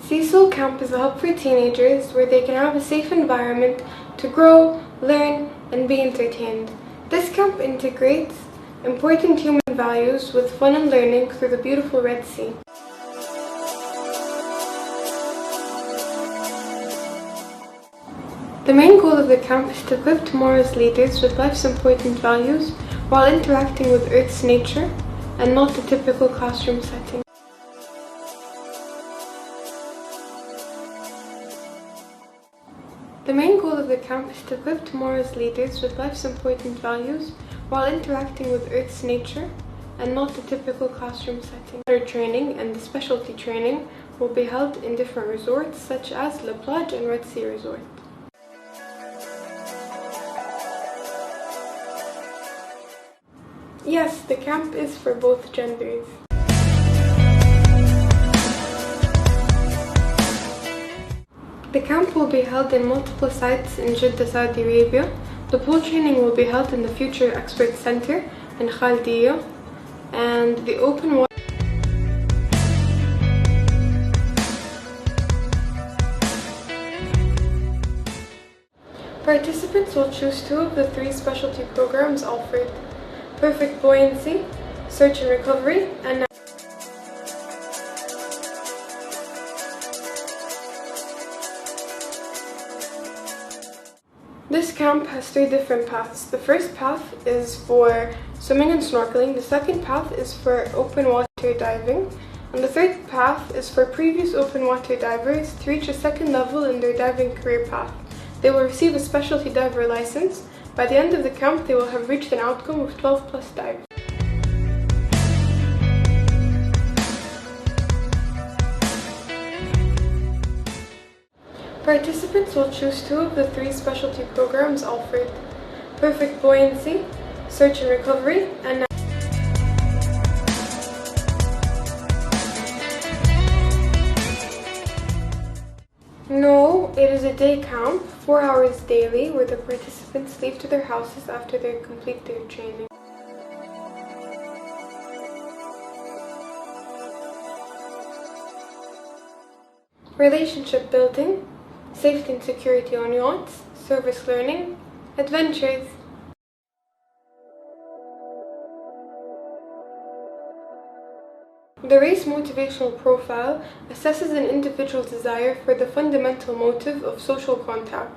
Cecil Camp is a hub for teenagers where they can have a safe environment to grow, learn, and be entertained. This camp integrates important human values with fun and learning through the beautiful Red Sea. The main goal of the camp is to equip tomorrow's leaders with life's important values while interacting with Earth's nature and not the typical classroom setting. The main goal of the camp is to equip tomorrow's leaders with life's important values while interacting with Earth's nature and not the typical classroom setting. Water training and the specialty training will be held in different resorts such as La Plage and Red Sea Resort. Yes, the camp is for both genders. The camp will be held in multiple sites in Jeddah, Saudi Arabia. The pool training will be held in the Future Expert Center in Khaldiya, and the open water participants will choose 2 of the 3 specialty programs offered: Perfect Buoyancy, Search and Recovery, and this camp has 3 different paths. The first path is for swimming and snorkeling, the second path is for open water diving, and the third path is for previous open water divers to reach a second level in their diving career path. They will receive a specialty diver license. By the end of the camp, they will have reached an outcome of 12 plus dives. Participants will choose 2 of the 3 specialty programs offered: Perfect Buoyancy, Search and Recovery, and No, it is a day camp, 4 hours daily, where the participants leave to their houses after they complete their training. Relationship building, safety and security on yachts, service learning, adventures. The race motivational profile assesses an individual's desire for the fundamental motive of social contact.